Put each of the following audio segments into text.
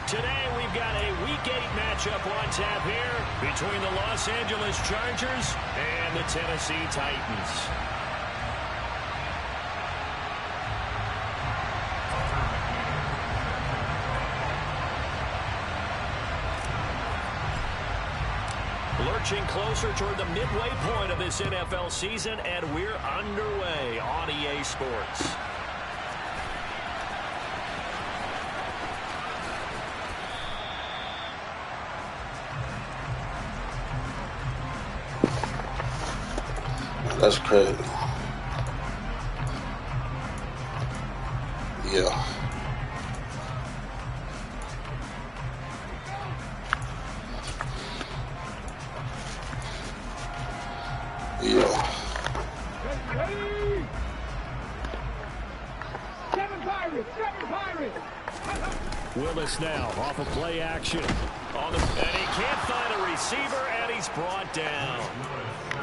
Today we've got a Week 8 matchup on tap here between the Los Angeles Chargers and the Tennessee Titans. Lurching closer toward the midway point of this NFL season, and we're underway on EA Sports. That's crazy. Yeah. Yeah. Willis now off of play action. And he can't find a receiver, and he's brought down.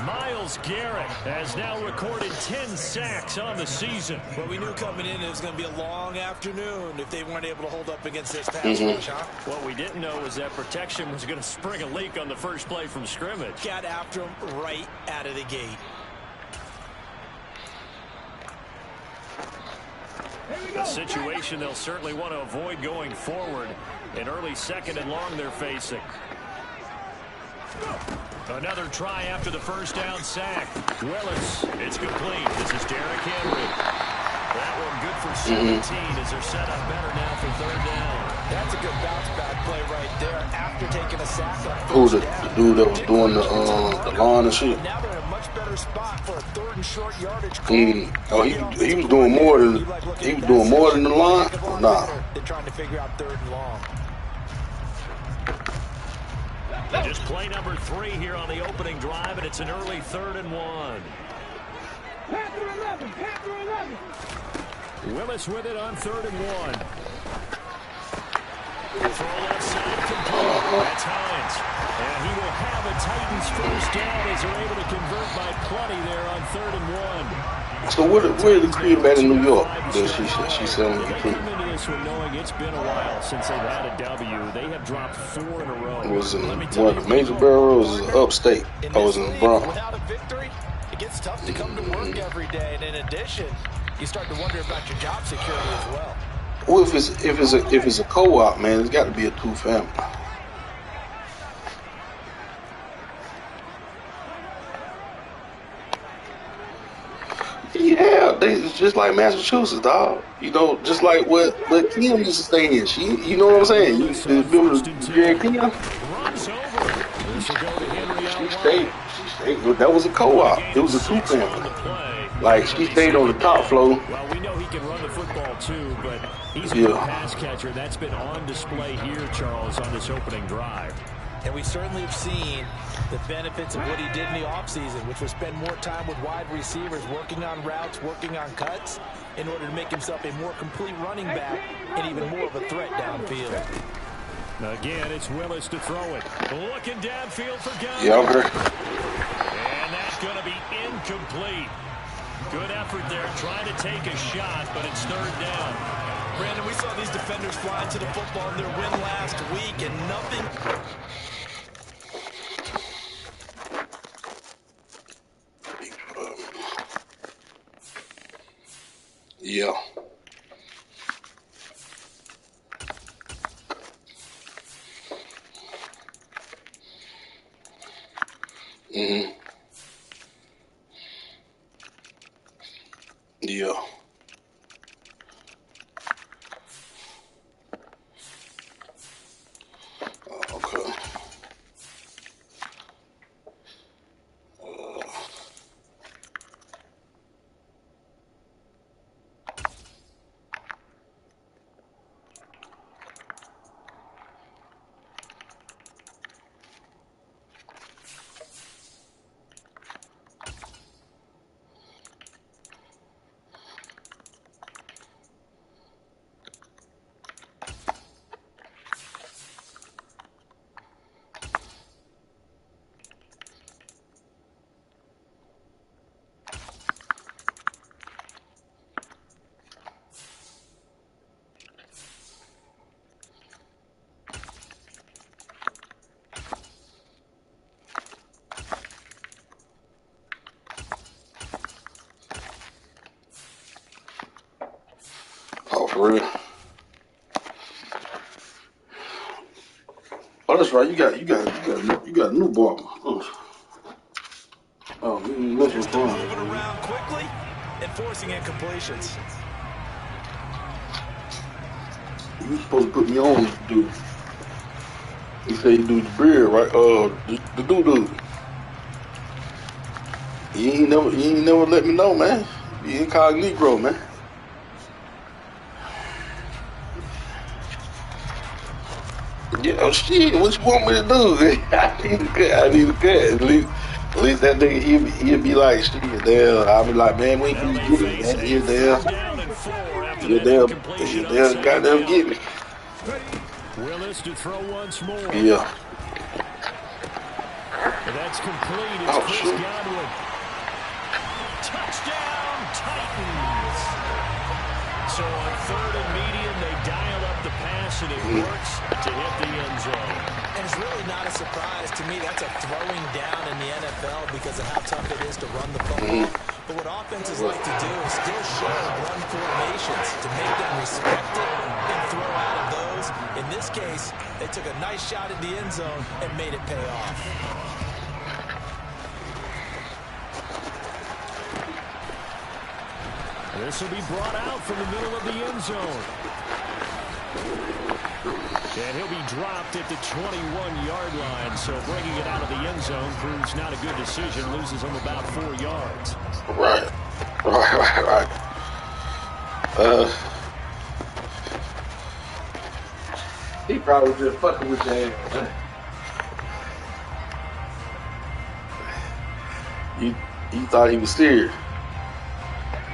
Myles Garrett has now recorded 10 sacks on the season. Well, we knew coming in it was going to be a long afternoon if they weren't able to hold up against this pass rush, huh? What we didn't know was that protection was going to spring a leak on the first play from scrimmage. Got after him right out of the gate. A situation they'll certainly want to avoid going forward. An early second and long they're facing. Another try after the first down sack. Willis, it's complete. This is Derrick Henry. That one good for 17 as they're set up better now for third down. That's a good bounce back play right there after taking a sack. Who's the dude that was doing the line and shit? Now they're in a much better spot for a third and short yardage. Oh, he was doing more than the line. Nah. They're trying to figure out third and long. Just play number 3 here on the opening drive, and it's an early 3rd and 1. Panther 11, Panther 11. Willis with it on 3rd and 1. Throw left side complete. That's Hines. And he will have a Titans first down as they're able to convert by plenty there on 3rd and 1. So where the crib at in New York that she's selling the crib? Knowing it's been a while since they've had a W. They have dropped 4 in a row. It was in what, Major Barrow was upstate. I was in Bronx. Without a victory, it gets tough to come to work every day. And in addition, you start to wonder about your job security as well. Well, if it's a co-op, man, it's got to be a 2-family. Yeah, it's just like Massachusetts, dog. You know, just like what Kim used to stay in. You know what I'm saying? You remember Jerry Kim? She stayed. That was a co-op. It was a 2-family. Like, she stayed on the top floor. Well, we know he can run the football too, but he's a good pass catcher. That's been on display here, Charles, on this opening drive. And we certainly have seen the benefits of what he did in the offseason, which was spend more time with wide receivers, working on routes, working on cuts, in order to make himself a more complete running back and even more of a threat downfield. Again, it's Willis to throw it. Looking downfield for Gunn. Yeah, okay. And that's going to be incomplete. Good effort there, trying to take a shot, but it's 3rd down. Brandon, we saw these defenders fly into the football in their win last week, and nothing... Yeah. Yeah. Okay. For real. Oh, that's right. You got a new ball. Oh, you Just moving around quickly and forcing incompletions. You supposed to put me on, dude. You say you do the beard, right? The dude. You ain't never let me know, man. You incognito, man. Yeah, oh, shit. What you want me to do? I need a cut. At least that nigga he'll be like, shit, damn. I'll be like, man, we ain't Now gonna they get me, face man. a third down and 4 after that incompletion on second Goddamn down. get me. Willis to throw once more. Yeah. That's complete. It's Oh, Chris shit. Godwin. Touchdown, Titans. So on third and medium, they dial up the pass, and it works to hit the end zone. And it's really not a surprise to me. That's a throwing down in the NFL because of how tough it is to run the football. But what offenses like to do is still show run formations to make them respect it and throw out of those. In this case, they took a nice shot at the end zone and made it pay off. This will be brought out from the middle of the end zone. And he'll be dropped at the 21-yard line. So bringing it out of the end zone proves not a good decision. Loses him about 4 yards. Right. He probably was just fucking with your ass. You thought he was serious.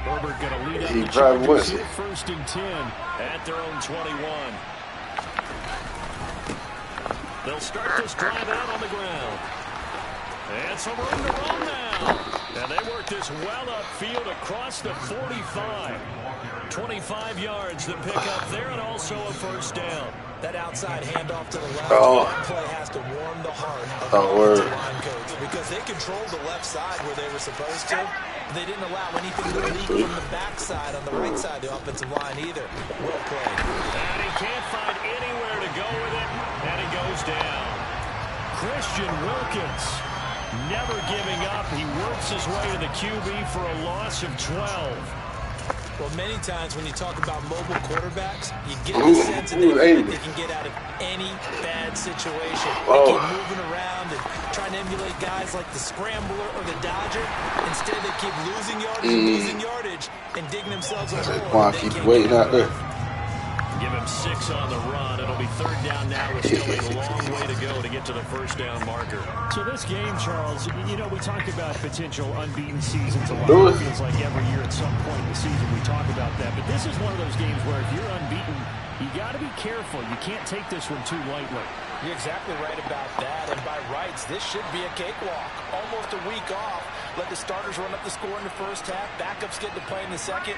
Herbert going to lead up He the probably Chargers was. here, 1st and 10 at their own 21. They'll start this drive out on the ground. And some room to run now. And they work this well upfield across the 45. 25 yards to pick up there, and also a first down. That outside handoff to the left, that play has to warm the heart of the offensive line coach because they controlled the left side where they were supposed to. They didn't allow anything to leak from the backside on the right side of the offensive line either. Well played. And he can't find anywhere to go with it, and it goes down. Christian Wilkins never giving up. He works his way to the QB for a loss of 12. Well, many times when you talk about mobile quarterbacks, you get the sense that they can get out of any bad situation. They keep moving around and trying to emulate guys like the Scrambler or the Dodger. Instead, they keep losing yardage and digging themselves a hole. Keep waiting out there. Give him 6 on the run. It'll be third down now with still a long way to go to get to the first down marker. So this game, Charles, you know, we talked about potential unbeaten seasons a lot. It feels like every year at some point in the season we talk about that. But this is one of those games where if you're unbeaten, you got to be careful. You can't take this one too lightly. You're exactly right about that. And by rights, this should be a cakewalk. Almost a week off. Let the starters run up the score in the first half. Backups get to play in the second.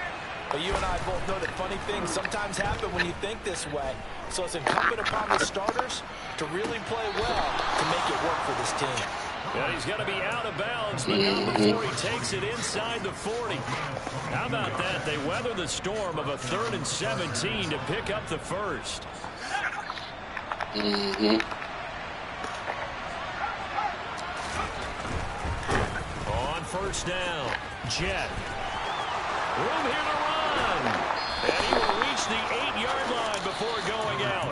But you and I both know that funny things sometimes happen when you think this way. So it's incumbent upon the starters to really play well to make it work for this team. Yeah, he's going to be out of bounds, but not before he takes it inside the 40. How about that? They weather the storm of a 3rd and 17 to pick up the first. On first down, Jet. Room here to run. And he will reach the 8-yard line before going out.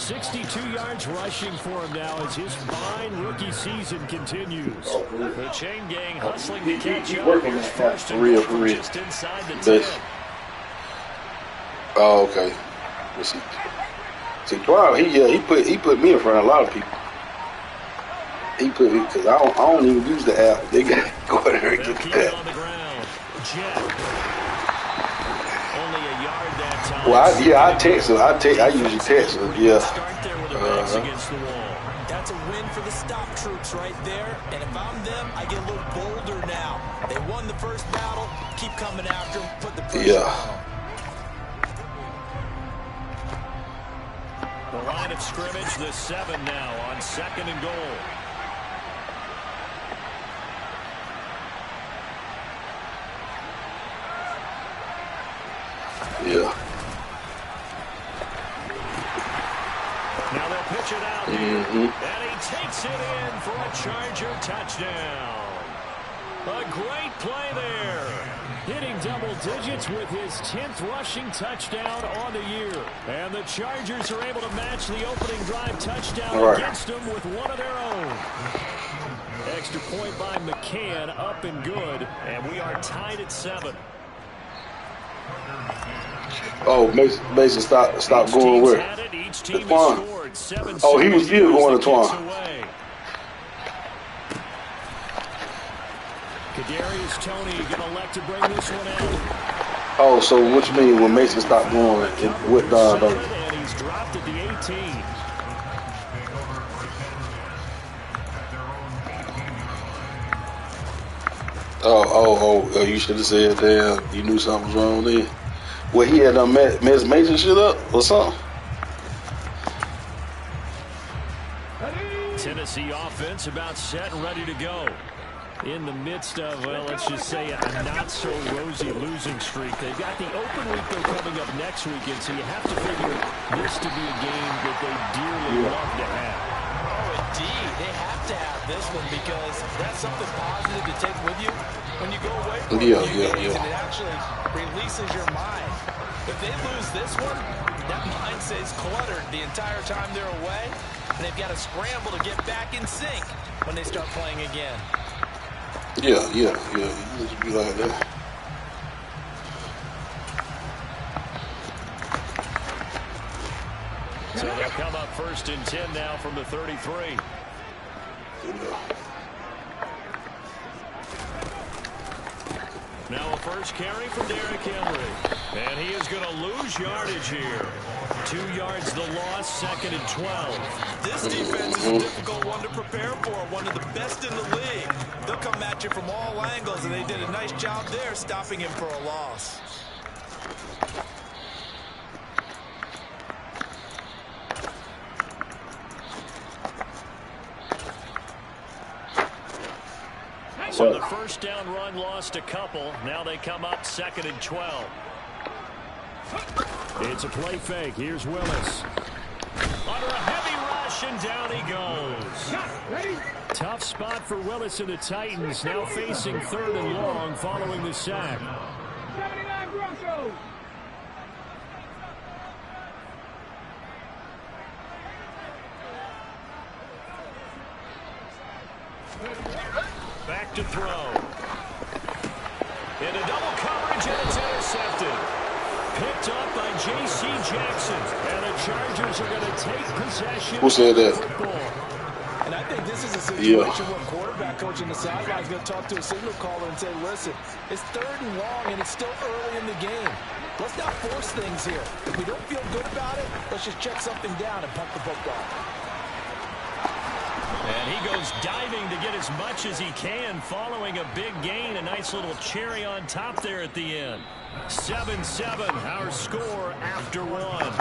62 yards rushing for him now as his fine rookie season continues. The chain gang hustling to catch up. Here's first and goal just inside the 10. Oh, okay. Let's see. Wow, he put me in front of a lot of people. He put me because I don't even use the app. They got to go in there and get the cut. On the ground. Jet. Only a yard that time. Well, I text him. I usually text him. Yeah. Start there with their backs against the wall. That's a win for the stop troops right there. And if I'm them, I get a little bolder now. They won the first battle. Keep coming after them. Put the pressure on them. The line of scrimmage, the 7 now on 2nd and goal. Yeah. Now they'll pitch it out here. And he takes it in for a Charger touchdown. A great play there. Hitting double digits with his 10th rushing touchdown on the year. And the Chargers are able to match the opening drive touchdown against them with one of their own. Extra point by McCann, up and good. And we are tied at 7. Oh, Mason stop going where? Twan. Oh, he was still going to Twan. Kadarius Toney gonna elect to bring this one out. Oh, so what you mean when Mason stopped going with and he's dropped at the 18. Oh, you should have said damn, you knew something was wrong there. Well, he had messed Mason shit up or something. Tennessee offense about set and ready to go. In the midst of, well, let's just say a not-so-rosy losing streak. They've got the open week though coming up next weekend, so you have to figure this to be a game that they dearly love to have. Oh, indeed. They have to have this one because that's something positive to take with you when you go away from a few games, and it actually releases your mind. If they lose this one, that mind stays cluttered the entire time they're away, and they've got to scramble to get back in sync when they start playing again. Yeah. It just be like that. So they'll come up 1st and 10 now from the 33. Now a first carry for Derrick Henry. And he is going to lose yardage here. 2 yards the loss, 2nd and 12. This defense is a difficult one to prepare for, one of the best in the league. They'll come at you from all angles, and they did a nice job there stopping him for a loss. So the first down run lost a couple. Now they come up 2nd and 12. It's a play fake. Here's Willis. Under a heavy rush, and down he goes. Tough spot for Willis and the Titans, now facing 3rd and long following the sack. 79 Broncos. Back to throw. Into double coverage, and it's intercepted. Picked up by J.C. Jackson. And the Chargers are going to take possession. Who said that? And I think this is a situation where quarterback coach in the sideline is going to talk to a signal caller and say, listen, it's 3rd and long, and it's still early in the game. Let's not force things here. If we don't feel good about it, let's just check something down and pump the football. And he goes diving to get as much as he can following a big gain. A nice little cherry on top there at the end. 7-7, our score after 1.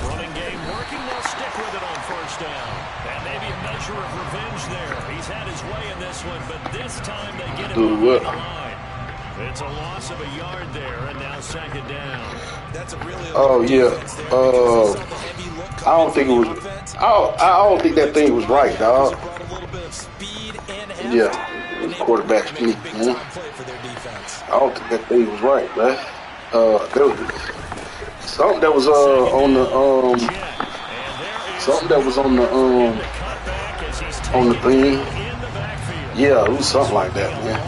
Running game working. They'll stick with it on 1st down. And maybe a measure of revenge there. He's had his way in this one, but this time they get him behind the line. It's a loss of a yard there, and now 2nd down. That's a really I don't think it was. I don't think that thing was right, dog. Yeah, it was quarterback speed. I don't think that thing was right, man. There was something that was on the something that was on the thing. Yeah, it was something like that, man.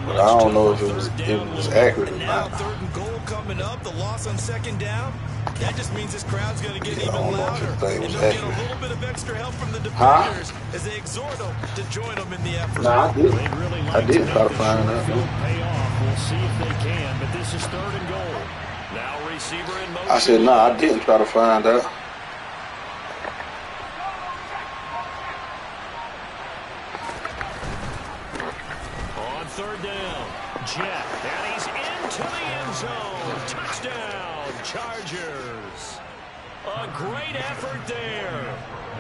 But I don't know if it was accurate or Now not. 3rd and goal coming up. The loss on 2nd down. That just means this crowd's going to get even louder. And they'll get a little bit of extra help from the defenders as they exhort them to join them in the effort. Nah, I did try to find that. We'll see if they can, but this is 3rd and goal. Now receiver in motion. I said, nah, I didn't try to find out. third down. Jet, and he's into the end zone. Touchdown, Chargers. A great effort there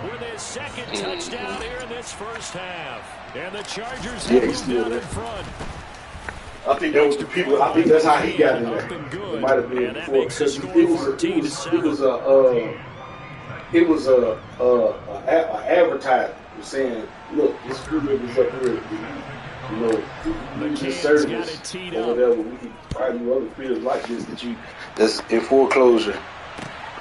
with his second touchdown here in this first half. And the Chargers have moved out in front. I think that was the people. I think that's how he got in there. It might have been before because it was a advertisement saying, "Look, this group is up here. You know, we just service or whatever. We can find you other fields like this that's in foreclosure."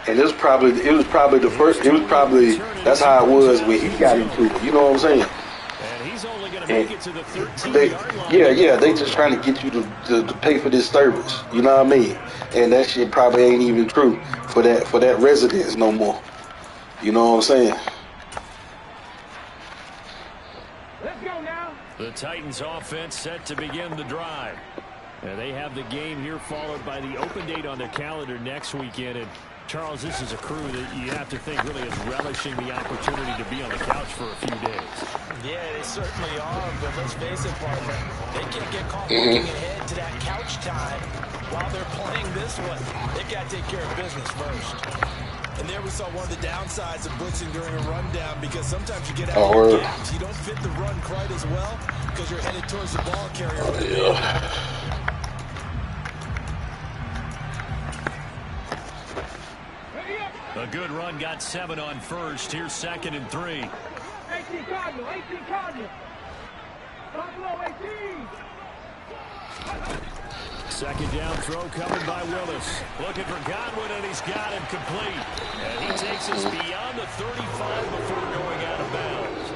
And it was probably the first. It was probably that's how it was when he got into it. You know what I'm saying? And he's only going to make it to the 13-yard line. Yeah, they just trying to get you to pay for this service. You know what I mean? And that shit probably ain't even true for that residence no more. You know what I'm saying? Let's go now. The Titans offense set to begin the drive. And they have the game here followed by the open date on their calendar next weekend. And Charles, this is a crew that you have to think really is relishing the opportunity to be on the couch for a few days. Yeah, they certainly are, but let's face it, partner, they can't get caught looking ahead to that couch time while they're playing this one. They've got to take care of business first. And there we saw one of the downsides of blitzing during a rundown because sometimes you get out of your gaps. You don't fit the run quite as well because you're headed towards the ball carrier. A good run, got 7 on first. Here's 2nd and 3. 18 Cardinal, 18 Cardinal. Buffalo 18. Second down throw coming by Willis. Looking for Godwin, and he's got him complete. And he takes us beyond the 35 before going out of bounds.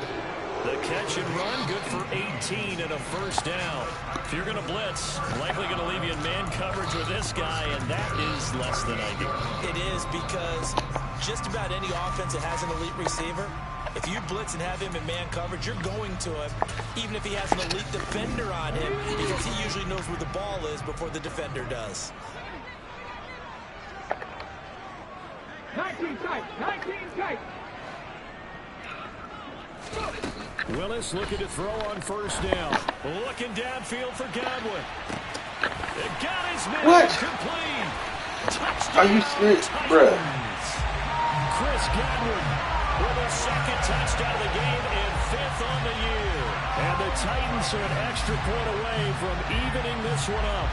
The catch and run, good for 18 and a first down. If you're going to blitz, likely going to leave you in man coverage with this guy, and that is less than ideal. It is because just about any offense that has an elite receiver, if you blitz and have him in man coverage, you're going to him, even if he has an elite defender on him, because he usually knows where the ball is before the defender does. 19 tight, 19 tight. Willis looking to throw on first down. Looking downfield for Godwin. It got his man complete. Touchdown. Are you serious, bruh? Chris Godwin with a second touchdown of the game and 5th on the year. And the Titans are an extra point away from evening this one up.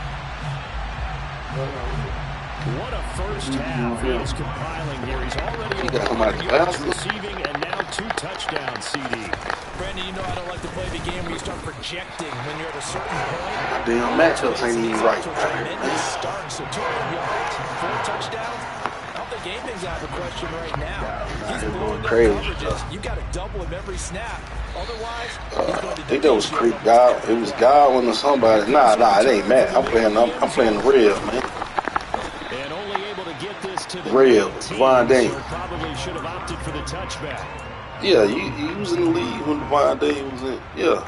What a first half he is compiling here. He's already over 100 yards receiving and now 2 touchdowns, CD. Brandon, you know I don't like to play the game where you start projecting when you're at a certain point. Damn matchups ain't even right. Start, so 200 yards, 4 touchdowns. I don't think anything's out of the question right now. He's blowing up coverages. You got to double him every snap. Otherwise, I think that was it was Godwin or somebody. Nah, it ain't Matt. I'm playing the real, man. And only able to get this to the real, Devon Daniels. Probably should have opted for the touchback. Yeah, he was in the league when Devon Daniels was in. Yeah.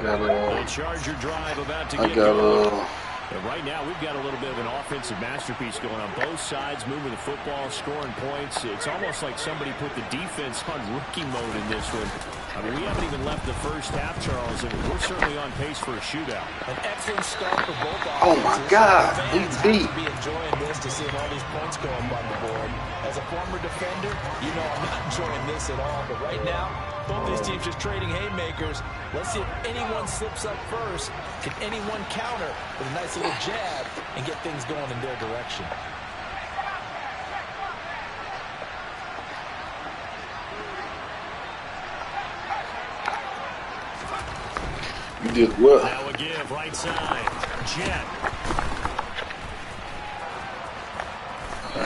The Charger drive about to get going. And right now, we've got a little bit of an offensive masterpiece going on both sides, moving the football, scoring points. It's almost like somebody put the defense on rookie mode in this one. I mean, we haven't even left the first half, Charles, and we're certainly on pace for a shootout. An excellent start for both offenses. Oh, my God. He's beat. Be enjoying this to see all these points go up on the board. As a former defender, you know I'm not enjoying this at all. But right now, both these teams just trading haymakers. Let's see if anyone slips up first. Can anyone counter with a nice little jab and get things going in their direction? You did what? Now a give, right side. Jet.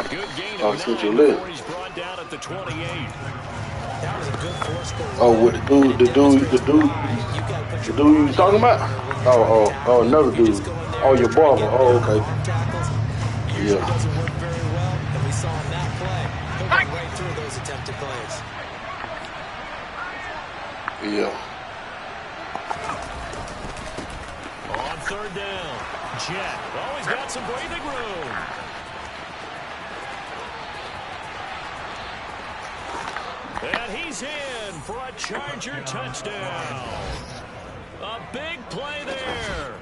Good gain of 9 before he's brought down at the 28. That was a good force goal. Oh, with the dude you was talking about? Oh, another dude. Oh, your barber. Oh, okay. Yeah. Doesn't work very well, and we saw in that play. He'll get right through those attempted plays. On third down. Jet. Oh, he's got some breathing room. And he's in for a Charger touchdown. A big play there.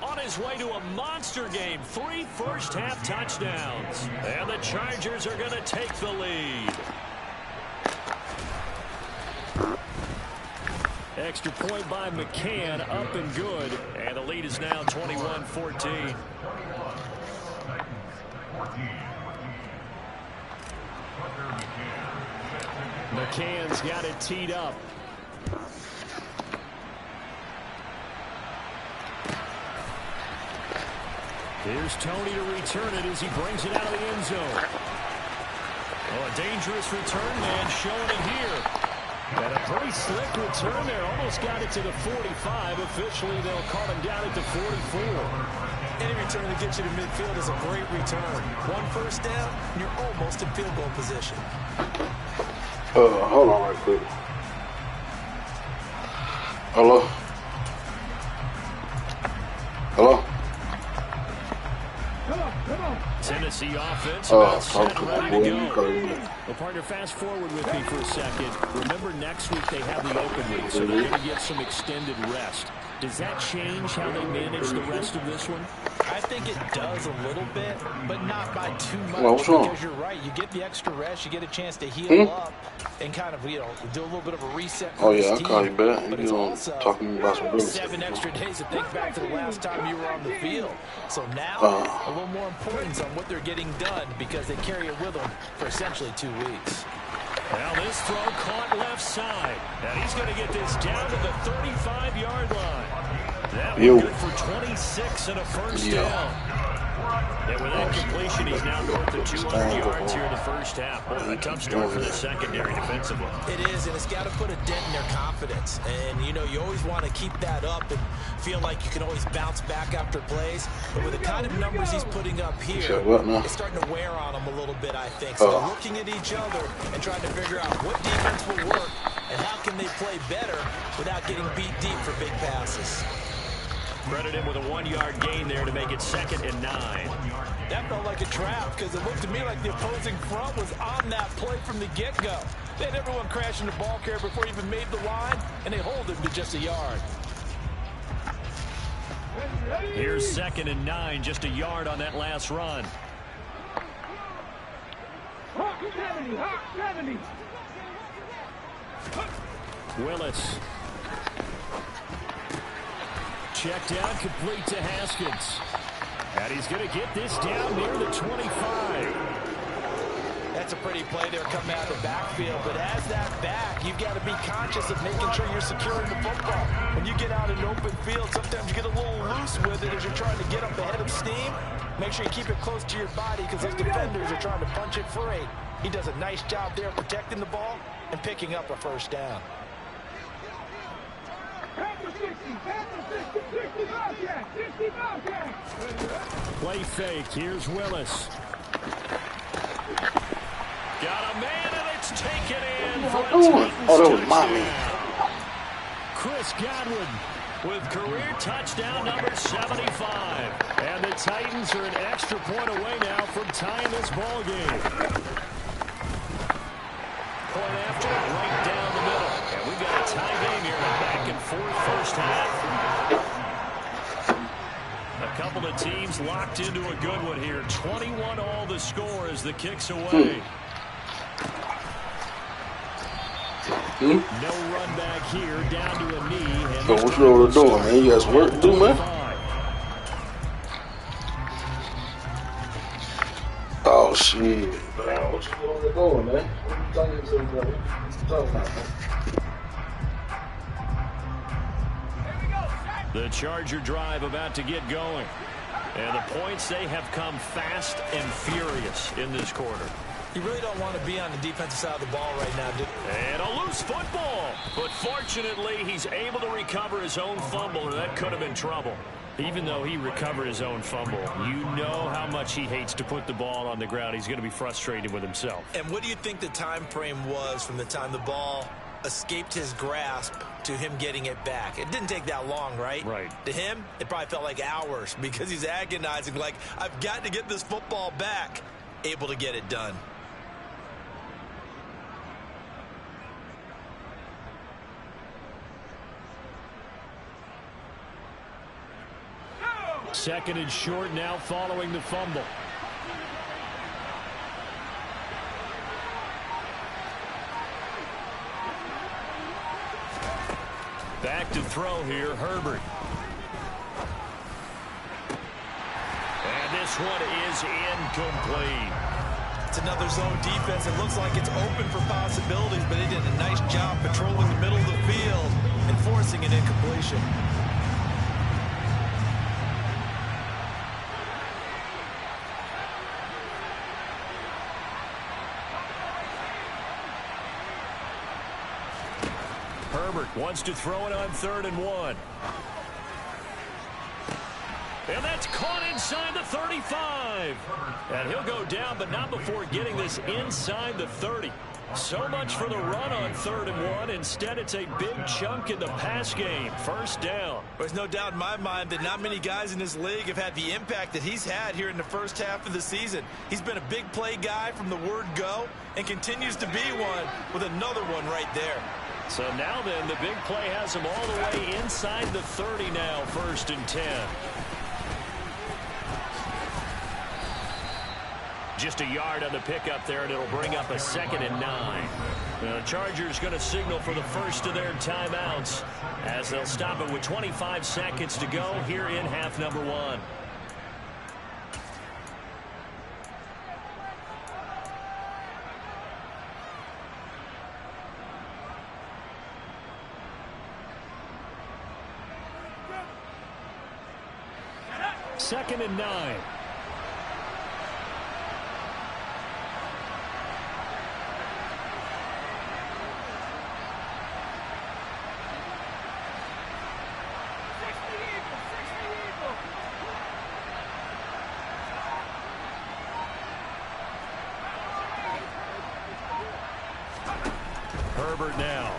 On his way to a monster game. 3 first-half touchdowns. And the Chargers are going to take the lead. Extra point by McCann, up and good. And the lead is now 21-14. McCann's got it teed up. Here's Tony to return it as he brings it out of the end zone. Oh, a dangerous return man showing it here. And a pretty slick return there. Almost got it to the 45. Officially, they'll call him down at the 44. Any return that gets you to midfield is a great return. 1 first down, and you're almost in field goal position. Hold on right quick. Hello? Hello? Tennessee offense about set and ready to go. Well, partner, fast forward with me for a second. Remember, next week they have the open week, so they're going to get some extended rest. Does that change how they manage the rest of this one? I think it does a little bit, but not by too much. Well, what's wrong? Because you're right. You get the extra rest. You get a chance to heal up and kind of, do a little bit of a reset. Oh, yeah, I'll call you back. You know, talking about some business. 7 extra days to think back to the last time you were on the field. So now, a little more importance on what they're getting done because they carry it with them for essentially 2 weeks. Now this throw caught left side. And he's going to get this down to the 35-yard line. That was good for 26 and a first down. And with that completion, he's now north of 200 yards here in the first half. Boy, a tough start for the secondary defensively. It is, and it's got to put a dent in their confidence. And, you always want to keep that up and feel like you can always bounce back after plays. But with the kind of numbers he's putting up here, it's starting to wear on them a little bit, I think. So they're looking at each other and trying to figure out what defense will work and how can they play better without getting beat deep for big passes. Credit him with a 1-yard gain there to make it 2nd and 9. That felt like a trap because it looked to me like the opposing front was on that play from the get-go. They had everyone crashing the ball carrier before he even made the line, and they hold him to just a yard. Here's 2nd and 9, just a yard on that last run. Hawk 70, Hawk 70. Willis. Checked out, complete to Haskins. And he's going to get this down near the 25. That's a pretty play there coming out of the backfield. But as that back, you've got to be conscious of making sure you're securing the football. When you get out in open field, sometimes you get a little loose with it as you're trying to get up ahead of steam. Make sure you keep it close to your body because those defenders are trying to punch it free. He does a nice job there protecting the ball and picking up a first down. Play fake. Here's Willis. Got a man, and it's taken in for a Titans touchdown. Chris Godwin with career touchdown number 75. And the Titans are an extra point away now from tying this ball game. Point after, right down the middle. And we've got a tie game here, a back and forth first half. A couple of teams locked into a good one here. 21 all the score as the kick's away. No run back here, down to a knee. So what you over doing, man? You guys work to do, man? Oh, shit. Man, what you over doing, man? What you talking about? The Charger drive about to get going. And the points, they have come fast and furious in this quarter. You really don't want to be on the defensive side of the ball right now, do you? And a loose football. But fortunately, he's able to recover his own fumble, and that could have been trouble. Even though he recovered his own fumble, you know how much he hates to put the ball on the ground. He's going to be frustrated with himself. And what do you think the time frame was from the time the ball escaped his grasp to him getting it back. It didn't take that long, right? Right. To him, it probably felt like hours because he's agonizing, like, I've got to get this football back. Able to get it done. Second and short now following the fumble. Back to throw here, Herbert. And this one is incomplete. It's another zone defense. It looks like it's open for possibilities, but he did a nice job patrolling the middle of the field and forcing an incompletion. Herbert wants to throw it on 3rd and 1. And that's caught inside the 35. And he'll go down, but not before getting this inside the 30. So much for the run on 3rd and 1. Instead, it's a big chunk in the pass game. First down. There's no doubt in my mind that not many guys in this league have had the impact that he's had here in the first half of the season. He's been a big play guy from the word go and continues to be one with another one right there. So now then, the big play has him all the way inside the 30 now, 1st and 10. Just a yard on the pickup there, and it'll bring up a 2nd and 9. The Chargers going to signal for the first of their timeouts as they'll stop it with 25 seconds to go here in half number 1. Second and 9. Herbert now.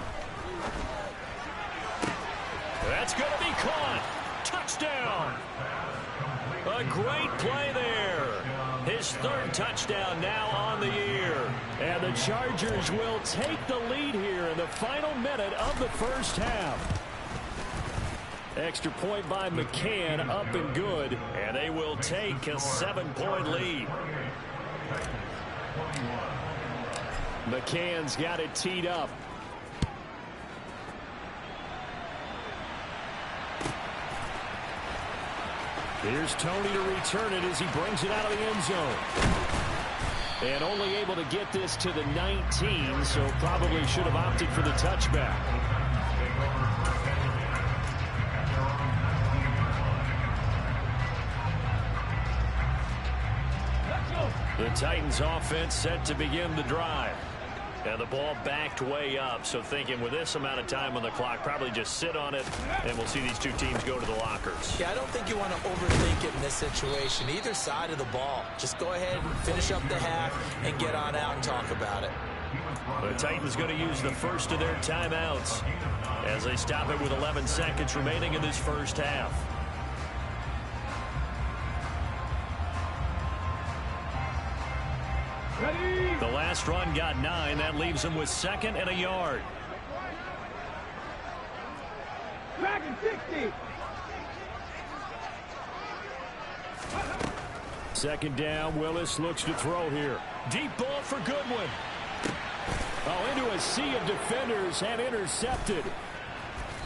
That's going to be caught. Touchdown. A great play there. His 3rd touchdown now on the year. And the Chargers will take the lead here in the final minute of the first half. Extra point by McCann, up and good. And they will take a 7-point lead. McCann's got it teed up. Here's Tony to return it as he brings it out of the end zone. And only able to get this to the 19, so probably should have opted for the touchback. The Titans offense set to begin the drive. And the ball backed way up, so thinking with this amount of time on the clock, probably just sit on it, and we'll see these two teams go to the lockers. Yeah, I don't think you want to overthink it in this situation. Either side of the ball. Just go ahead and finish up the half and get on out and talk about it. The Titans going to use the first of their timeouts as they stop it with 11 seconds remaining in this first half. The last run got 9. That leaves them with 2nd and a yard. Dragon 60. 2nd down. Willis looks to throw here. Deep ball for Goodwin. Oh, into a sea of defenders and intercepted.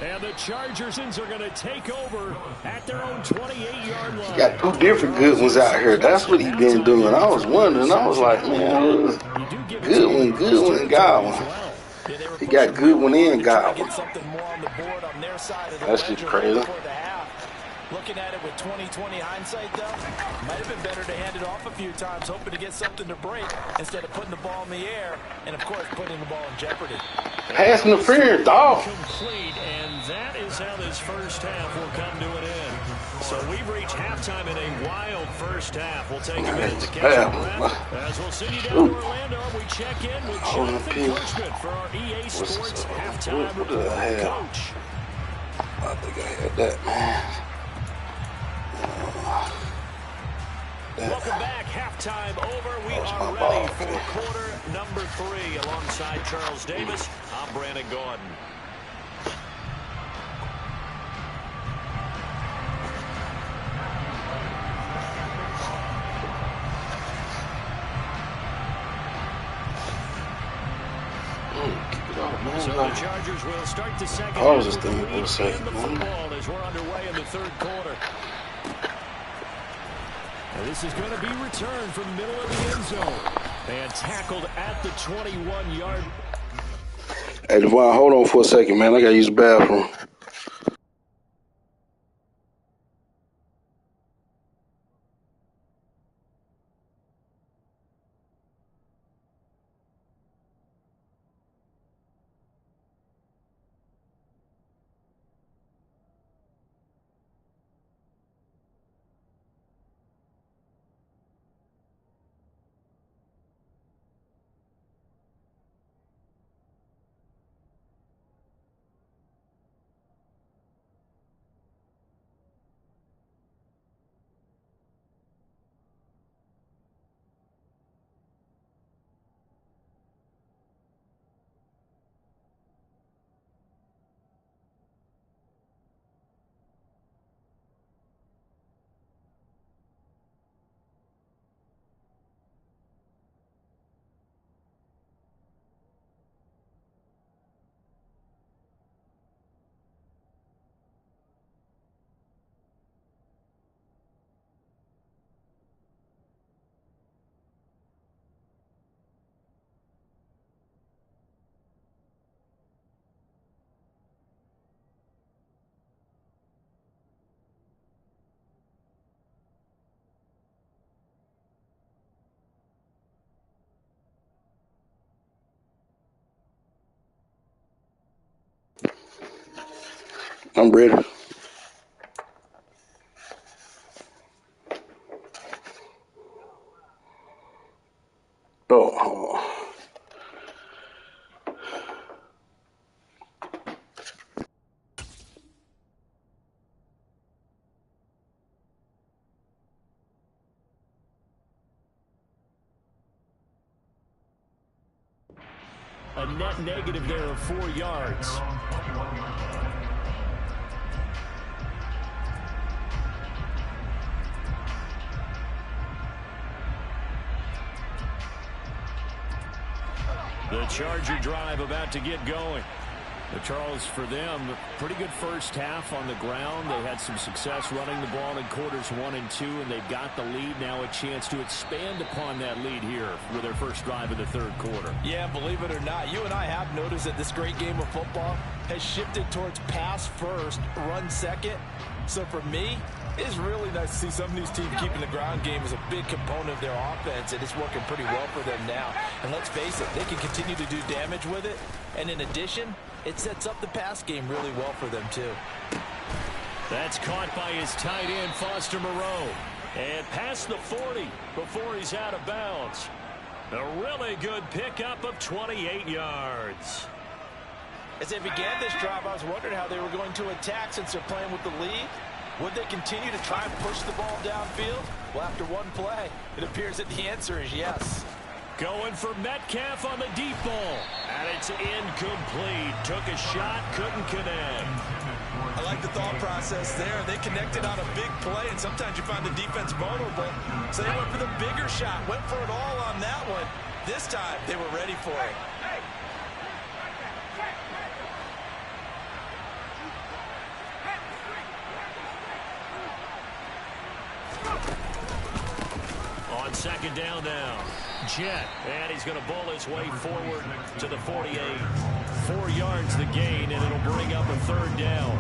And the Chargers are going to take over at their own 28-yard line. He got 2 different good ones out here. That's what he been doing. I was wondering. I was like, man, good one, Godwin. He got good one and Godwin. That's just crazy. Looking at it with 20/20 hindsight, though, might have been better to hand it off a few times, hoping to get something to break instead of putting the ball in the air and, of course, putting the ball in jeopardy. Pass interference, dog. Complete, and that is how this first half will come to an end. So we've reached halftime in a wild first half. We'll take a minute to catch up as we'll send you down to Orlando. We check in with Jonathan Kirschman for our EA Sports halftime report. Coach. I think I had that, man. Welcome back. Halftime over. We are ready for quarter number 3. Alongside Charles Davis, I'm Brandon Gordon. So the Chargers will start the second half with the lead in the football as we're underway in the third quarter. And this is going to be returned from the middle of the end zone and tackled at the 21-yard. Hey, Devon, hold on for a second, man. I got to use the bathroom. I'm ready. Oh. A net negative there of 4 yards. The Charger drive about to get going. Charles, for them, pretty good first half on the ground. They had some success running the ball in quarters 1 and 2, and they've got the lead. Now a chance to expand upon that lead here with their first drive of the third quarter. Yeah, believe it or not, you and I have noticed that this great game of football has shifted towards pass first, run second. So for me, it's really nice to see some of these teams keeping the ground game as a big component of their offense, and it's working pretty well for them now. And let's face it, they can continue to do damage with it. And in addition, it sets up the pass game really well for them, too. That's caught by his tight end, Foster Moreau. And past the 40 before he's out of bounds. A really good pickup of 28 yards. As they began this drive, I was wondering how they were going to attack since they're playing with the lead. Would they continue to try and push the ball downfield? Well, after one play, it appears that the answer is yes. Going for Metcalf on the deep ball. And it's incomplete. Took a shot, couldn't connect. I like the thought process there. They connected on a big play, and sometimes you find the defense vulnerable. So they went for the bigger shot, went for it all on that one. This time, they were ready for it. On second down now, Jet, and he's going to bowl his way forward to the 48. 4 yards the gain, and it'll bring up a third down.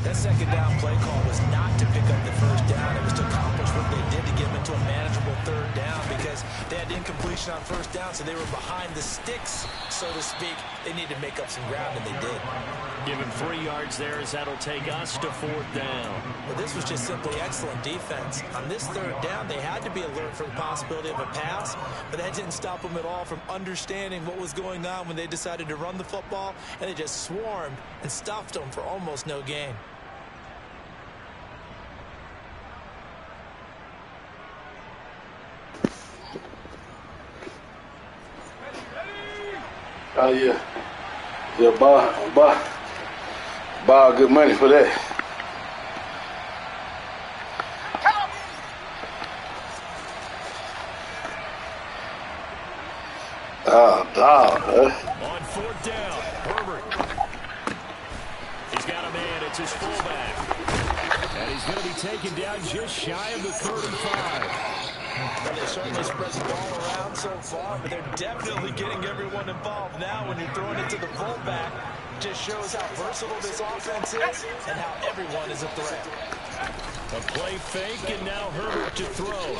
That second down play call was not to pick up the first down. It was to accomplish what they did to get them into a manageable third down because they had incomplete situation on first down, so they were behind the sticks, so to speak. They needed to make up some ground, and they did. Give him 3 yards there as that'll take us to 4th down. Well, this was just simply excellent defense. On this 3rd down, they had to be alert for the possibility of a pass, but that didn't stop them at all from understanding what was going on when they decided to run the football, and they just swarmed and stuffed them for almost no gain. Oh yeah, yeah, buy good money for that. Oh, dog, huh? On 4th down, Herbert. He's got a man. It's his fullback, and he's going to be taken down just shy of the 35. Well, they certainly spread the ball around so far, but they're definitely getting everyone involved now when you're throwing it to the fullback. Just shows how versatile this offense is and how everyone is a threat. A play fake, and now Herbert to throw.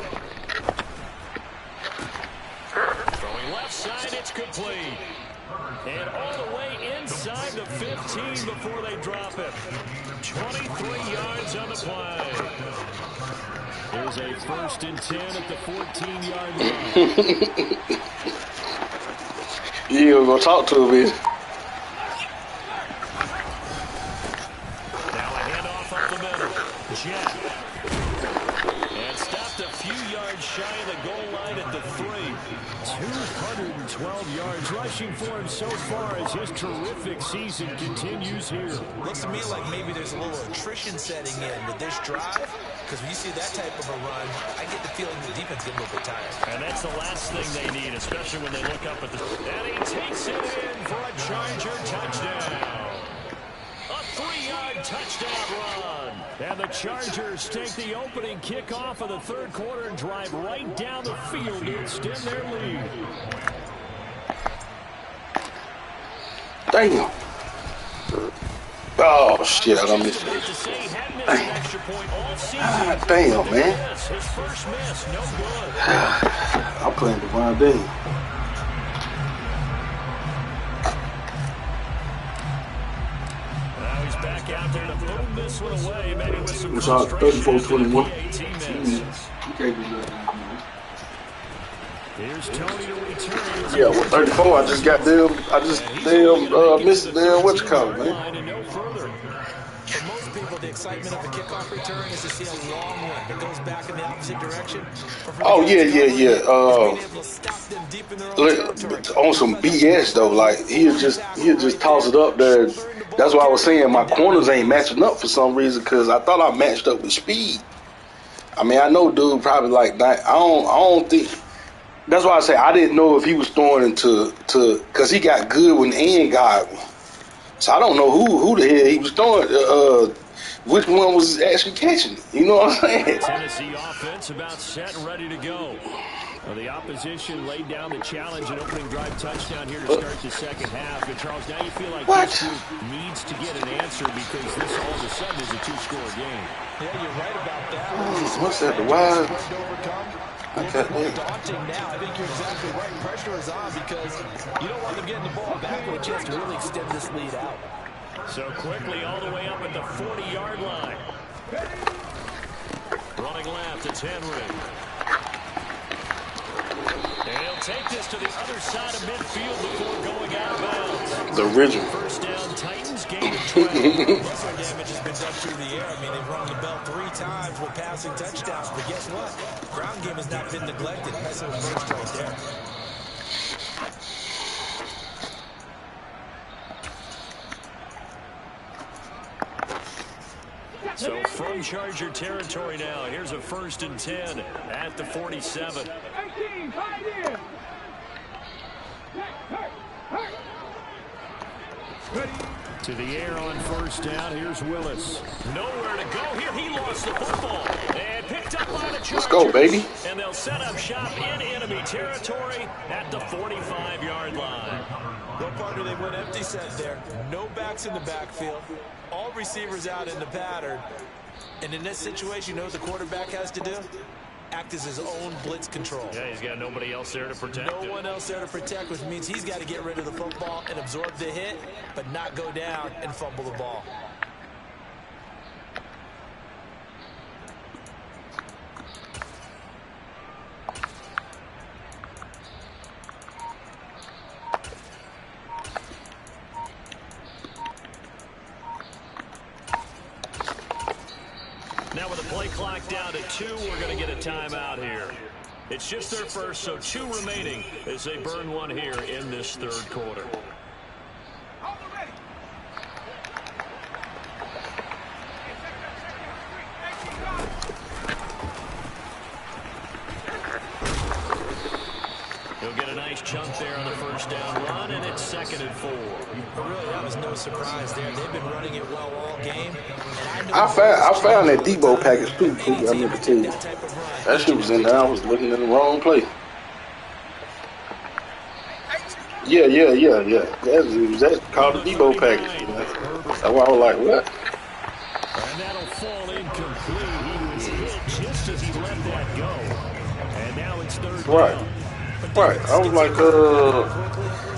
Throwing left side, it's complete. And all the way inside the 15 before they drop it. 23 yards on the play. Here's a 1st and 10 at the 14-yard line. You ain't gonna talk to him, is it? Now a handoff up the middle. Jet. And stopped a few yards shy of the goal line at the 3. 212 yards rushing for him so far as his terrific season continues here. Looks to me like maybe there's a little attrition setting in with this drive, because when you see that type of a run, I get the feeling the defense gets a little bit tired. And that's the last thing they need, especially when they look up at the... And he takes it in for a Charger touchdown. A 3-yard touchdown run. And the Chargers take the opening kickoff of the 3rd quarter and drive right down the field to extend their lead. Damn. Oh, shit, I done missed it. God damn, man. His first miss, no good. I'm playing Devon Daniel. Now he's back out there to boom this one away, maybe with some It's all 34-21. Here's Tony to return. Yeah, well, 34. I just missed what you call it, man. No further. For most people, the excitement of the kickoff return is to see a long one that goes back in the opposite direction. Oh yeah. On some BS though, like he'll just toss it up there. That's why I was saying my corners ain't matching up for some reason, because I thought I matched up with speed. I mean, I know dude probably like that. I don't think. That's why I say I didn't know if he was throwing into because he got good when Ian got one. So I don't know who the hell he was throwing. Which one was actually catching it? You know what I'm saying? Tennessee offense about set and ready to go. Well, the opposition laid down the challenge and opening drive touchdown here to start the 2nd half. And Charles, now you feel like this group needs to get an answer because this all of a sudden is a 2-score game. Yeah, you're right about that. What's that? The wide? Okay. Daunting now. I think you're exactly right. Pressure is on because you don't want them getting the ball back with a chance to really extend this lead out. So quickly all the way up at the 40-yard line. Running left, it's Henry. And he'll take this to the other side of midfield before going out of bounds. The original. First down, Titans gain of 12. Muscle damage has been done through the air. I mean, they've rung the bell 3 times with passing touchdowns, but guess what? Ground game has not been neglected. That's a burst right there. So from Charger territory now, here's a 1st and 10 at the 47. 18, tight end. To the air on 1st down. Here's Willis. Nowhere to go here. He lost the football and picked up by the Chargers. Let's go, baby. And they'll set up shop in enemy territory at the 45-yard line. No partner, they went empty set there. No backs in the backfield. All receivers out in the pattern. And in this situation, you know what the quarterback has to do? act as his own blitz control. Yeah, he's got nobody else there to protect him. No one else there to protect, which means he's got to get rid of the football and absorb the hit, but not go down and fumble the ball. Now with the play clock down to 2, we're going to get a timeout here. It's just their first, so 2 remaining as they burn one here in this third quarter. He'll get a nice chunk there on the first down run, and it's 2nd and 4. But really, that was no surprise there. They've been running it well all game. And I found that Debo package too. I meant to tell you. That shit was in there. I was looking in the wrong place. Yeah. That's called the Debo package. You know? That's why I was like, what? And that'll fall incomplete. He was hit just as he let that go. And now it's 3rd down. Right. I was like,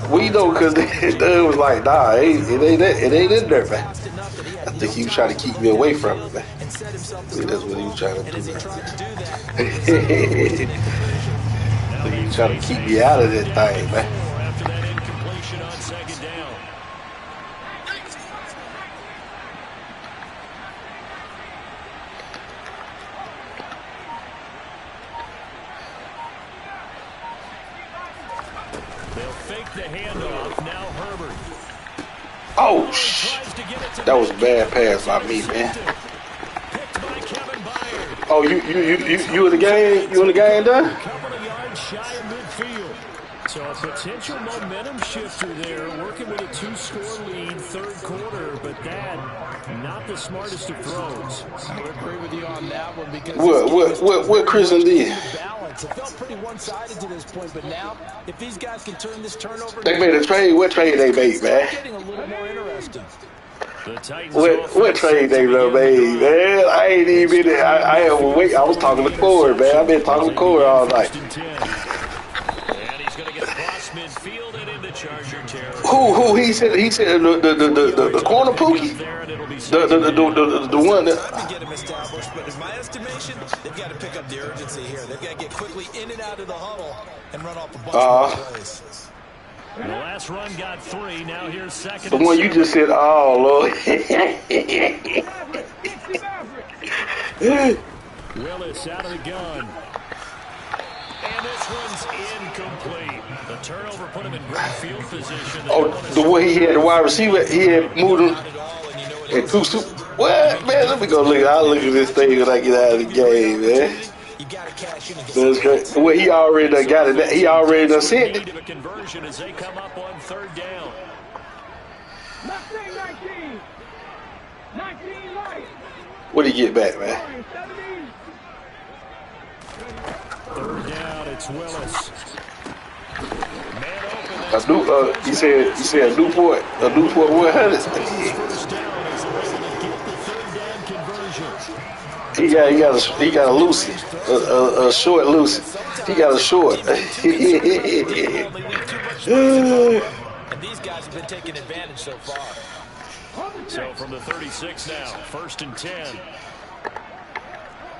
we know because the was like, nah, it ain't in there, man. I think he was trying to keep me away from it, man. See, that's what he was trying to do, man. I think he was trying to keep me out of that thing, man. After that incompletion on 2nd down. They'll fake the handoff. Now Herbert. Oh, that was a bad pass by me, man. Picked by Kevin Byard. Oh, you in the game? You in the game, done? A couple of yards shy of midfield. So a potential momentum shifter there, working with a 2-score lead, third quarter, but that, not the smartest of throws. I would agree with you on that one because what Christian did? Balance. It felt pretty one-sided to this point, but now if these guys can turn this turnover, They made a trade. What trade they made, man? getting a little more interesting. The Titans What trade they done made, man? I ain't even been there. I was talking to Corey, man. I've been talking to Corey all night. And he's going to get across midfield and into Charger territory. Who he said the corner Pookie? The one that Get him established, but in my estimation, they've got to pick up the urgency here. They've got to get quickly in and out of the huddle and run off a bunch of plays. The last run got 3. Now here's 2nd. the one you just said, oh Lord. Willis out of the gun. And this one's incomplete. The turnover put him in great field position. Oh, the way he had the wide receiver, he had moved him and what, man? Let me go look. I'll look at this thing when I get out of the game, man. That's great. Well, he already done got it. He already done sent it. A conversion as they come up on 3rd down. 19 right. What did he get back, man? 3rd down, it's Willis. Man open. A new, he said Newport 100. First down as they're able to get the 3rd down conversion. He got a Lucy, a short Lucy. He got a short. And these guys have been taking advantage so far. So from the 36 now, 1st and 10.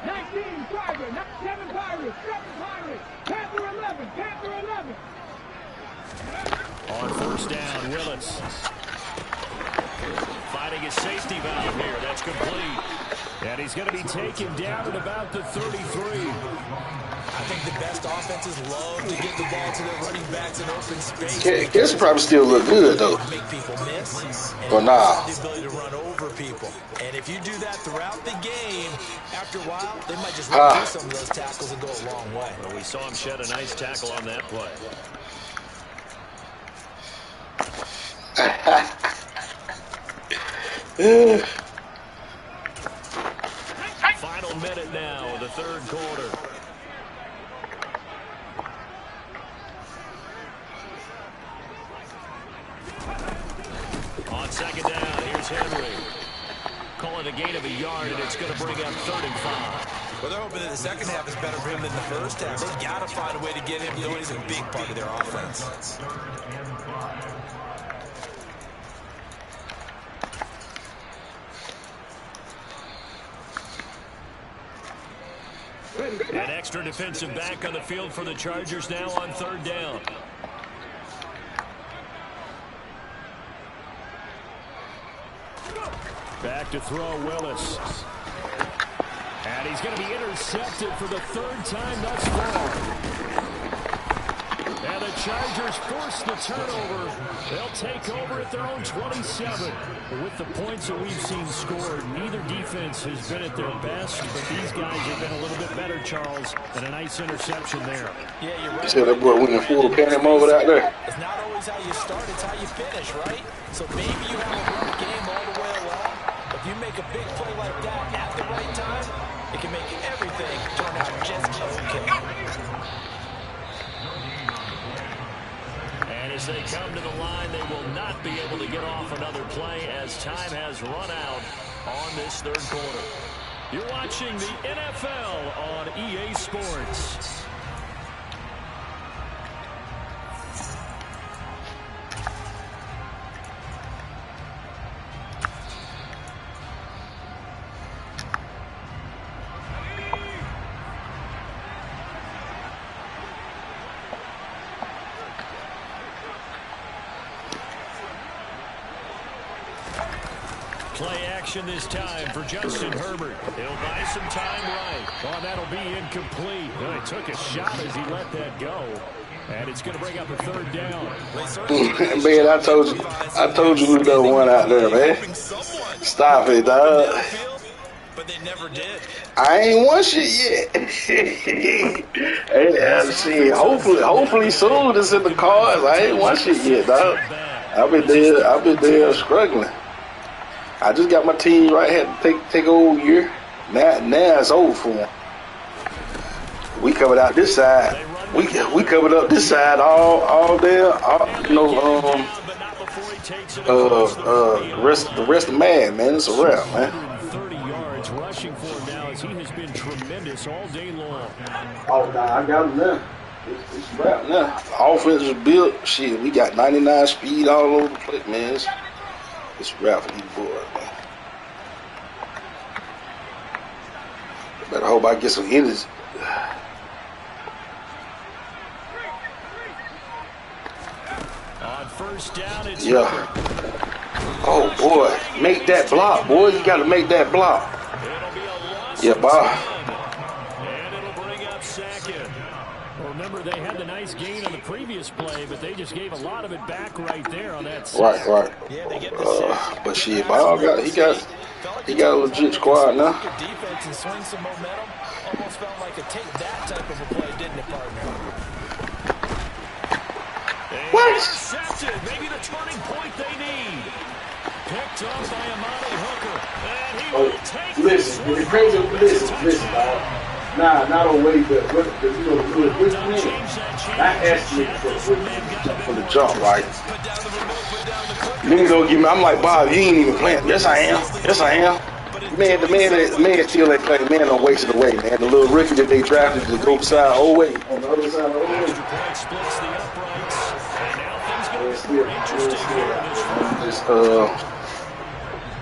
19 Pirates, 7 Pirates, 7 Pirates, Panther 11, Panther 11. On 1st down, Willis. Finding his safety valve here. That's complete. And he's going to be taken down at about the 33. I think the best offenses love to get the ball to their running backs in open space. Guess probably still look good though. Make people miss. For now. The ability to run over people. And if you do that throughout the game, after a while, they might just run through some of those tackles and go a long way. Well, we saw him shed a nice tackle on that play. Final minute now of the 3rd quarter. On 2nd down, here's Henry. Call it a gain of a yard, and it's going to bring up 3rd and 5. Well, they're hoping that the second half is better for him than the first half. They've got to find a way to get him going. He's a big part of their offense. An extra defensive back on the field for the Chargers now on third down. Back to throw, Willis. And he's going to be intercepted for the third time thus far. And the Chargers force the turnover. They'll take over at their own 27. With the points that we've seen scored, neither defense has been at their best, but these guys have been a little bit better, Charles, and a nice interception there. Yeah, you're right. You said that boy winning full panic mode out there. It's not always how you start, it's how you finish, right? So maybe you have a rough game all the way along. If you make a big play like that at the right time, it can make everything turn out just okay. And as they come to the line, they will not be able to get off another play as time has run out on this third quarter. You're watching the NFL on EA Sports. Play action this time for Justin Herbert. He'll buy some time right. Oh, that'll be incomplete. Well, he took a shot as he let that go. And it's going to bring up a third down. Man, I told you we done one out there, man. Stop it, dog. But they never did. I ain't won shit yet. See, hopefully soon it's in the cards. I ain't won shit yet, dog. I've been there struggling. I just got my team right. Had to take a whole year. Now it's over for them. We covered out this side. We covered up this side all day. The rest of man. It's a wrap, man. 30 yards rushing for him now as he has been tremendous all day long. Oh, nah, I got him now. It's a wrap now. The offense is built. Shit, we got 99 speed all over the place, man. It's a wrap for these boys, man. Better hope I get some energy. On first down, it's yeah. Oh boy, make that block, boy. You got to make that block. Yeah, Bob. And it'll bring up second. Remember, they had the nice gain on the previous play, but they just gave a lot of it back right there on that side. Right. Yeah, they get the but shit, Bob he got a legit squad now. Defense and swing some momentum. Almost felt like a take that type of a play, didn't it, partner? What? Intercepted. Maybe the turning point they need. Picked up by Amani Hooker. And he will take listen, listen, dog. Nah, not on way, but what this man, I asked you for the jump, right? Niggas don't give me. I'm like, Bob, you ain't even playing. Yes, I am. Man, the man still ain't playing. Man, don't waste it away, man. The little rookie that they drafted to go side on the other side of the way. Splits the uprights. And now things get more interesting here in this one.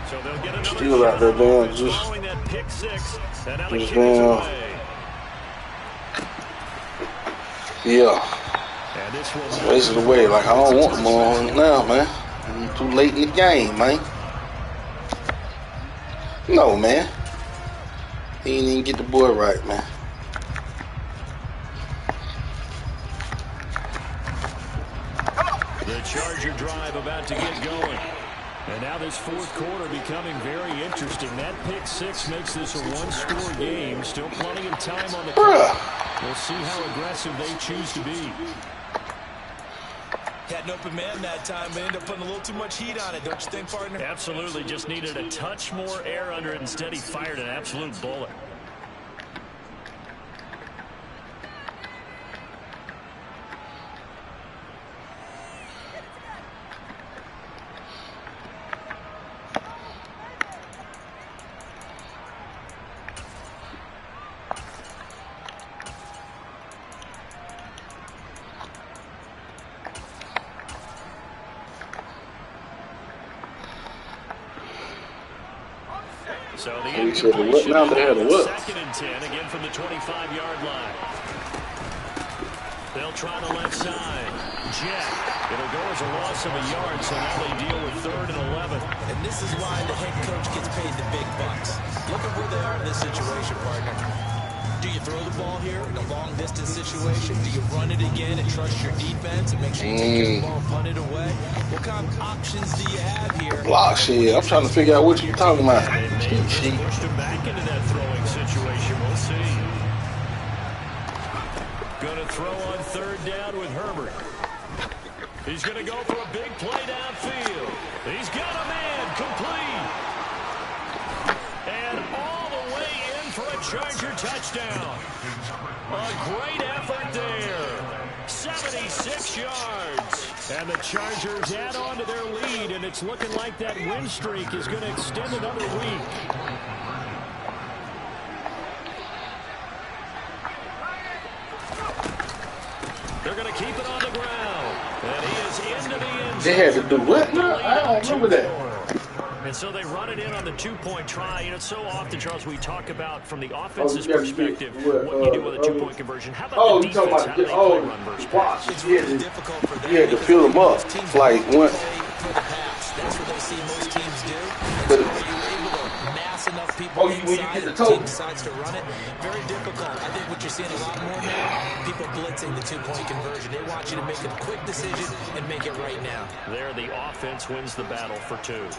So they'll get another still out there, man. Just down. Yeah. And this will waste it away. Like, I don't want more now, man. I'm too late in the game, man. No, man. He didn't even get the boy right, man. The Charger drive about to get going. And now this fourth quarter becoming very interesting. That pick six makes this a one-score game. Still plenty of time on the clock. We'll see how aggressive they choose to be. Had an open man that time, but ended up putting a little too much heat on it, don't you think, partner? Absolutely. Just needed a touch more air under it. Instead, he fired an absolute bullet. So the He said the what now? They had a what? 2nd and 10 again from the 25-yard line. They'll try the left side. Jet. It'll go as a loss of a yard, so now they deal with 3rd and 11. And this is why the head coach gets paid the big bucks. Look at where they are in this situation, partner. Do you throw the ball here in a long-distance situation? Do you run it again and trust your defense and make sure you take care of the ball and punt it away? What kind of options do you have here? Block shit. I'm trying to figure out what you're talking about. Cheat sheet. Pushed him back into that throwing situation. We'll see. Going to throw on 3rd down with Herbert. He's going to go for a big play downfield. He's got a man complete. And all the way in for a Charger touchdown. A great effort there. 76 yards. And the Chargers add on to their lead, and it's looking like that win streak is going to extend another week. They're going to keep it on the ground. And he is into the end zone. They had to do what? No, I don't remember that. And so they run it in on the 2-point try. You know, so often, Charles, we talk about from the offense's perspective what you do with a 2-point conversion. How about the defense? How do they play run versus pass? It's really difficult for them. You had to fill them up. Like when. That's what they see most teams do. And so are you able to mass enough people when you inside get the and the total. team decides to run it? Very difficult. I think what you're seeing a lot more now, people blitzing the 2-point conversion. They want you to make a quick decision and make it right now. There, the offense wins the battle for 2.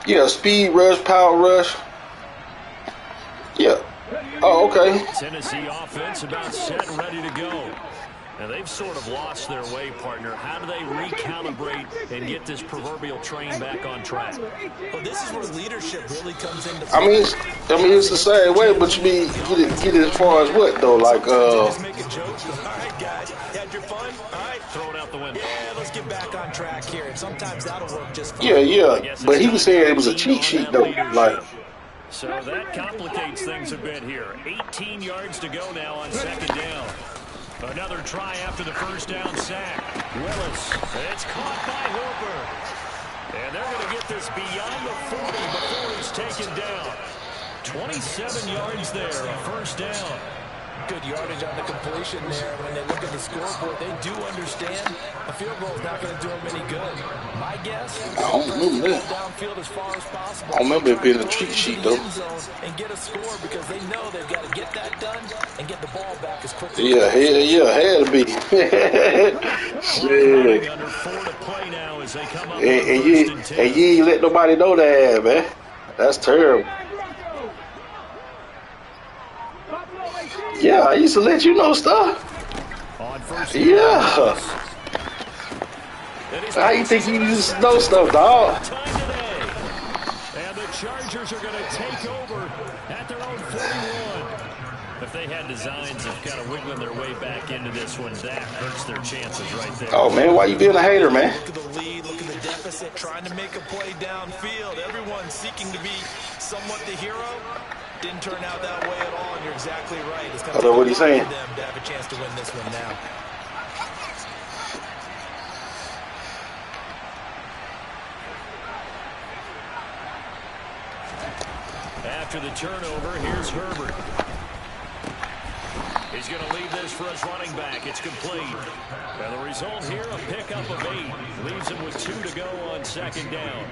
Yeah, speed rush, power rush. Yeah. Oh, okay. Tennessee offense about set, ready to go. And they've sort of lost their way, partner. How do they recalibrate and get this proverbial train back on track? Well, this is where leadership really comes into I play. mean, it's the same way, but you mean get it as far as what though? Like Just make a joke. All right, guys, had your fun. All right, throw it out the window. Yeah, let's get back on track here. And sometimes that'll work just fine. Yeah. But he was saying it was a cheat sheet though. Like. So that complicates things a bit here. 18 yards to go now on 2nd down. Another try after the 1st down sack. Willis. It's caught by Hooper. And they're going to get this beyond the 40 before it's taken down. 27 yards there, a 1st down. Good yardage on the completion there. When they look at the scoreboard, they do understand a field goal is not going to do them any good. My guess, I don't remember that. downfield as far as possible. I remember it being a cheat sheet though. And get a score because they know they've got to get that done and get the ball back as quickly Yeah, had to be. Shit. Under 4 to play now as they come up And you ain't let nobody know that, man. That's terrible. Yeah, I used to let you know stuff. Yeah. How you think you used to know stuff, dog? And the Chargers are going to take over at their own 41. If they had designs of kind of wiggling their way back into this one, that hurts their chances right there. Oh, man, why you being a hater, man? Look at the lead, look at the deficit, trying to make a play downfield. Everyone seeking to be somewhat the hero. Didn't turn out that way at all, and you're exactly right. It's going to what he's saying. for them to have a chance to win this one now. After the turnover, here's Herbert. He's going to leave this for his running back. It's complete. And the result here, a pickup of 8. Leaves him with 2 to go on 2nd down.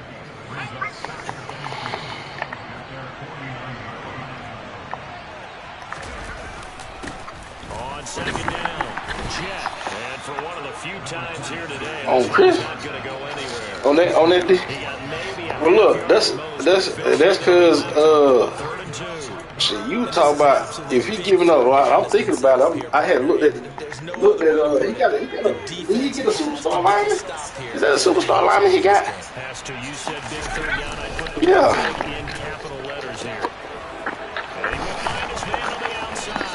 On 2nd down, Jet. And for one of the few times here today, On Chris? not going to go anywhere. On that. He got maybe a Well, look, that's because shit. You talk about if he giving up. I'm thinking about it. I had looked at. He got a. Did he get a superstar lineman? Is that a superstar lineman he got? Pastor, you said big 3rd down. I put the Yeah. in capital letters here. And he went behind his man on the outside.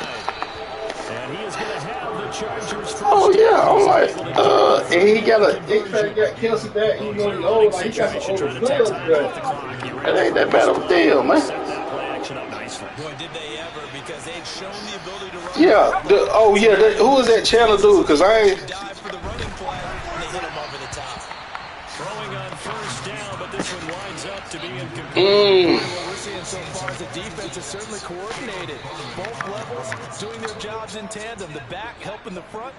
And he is going to have the Chargers first. Oh yeah, I'm like, and he got Kelsey back. He going old. Like he got some older players, but it ain't that bad of a deal, man. Set that play action up nicely. Boy, did they ever, because they'd shown the ability to run. Yeah. Who is that channel dude? Because I ain't. Dive for the running play, and they hit him over the top. Throwing on 1st down, but this this one winds up to be incomplete. What we're seeing so far is the defense is certainly coordinated. Both levels doing their jobs in tandem. The back helping the front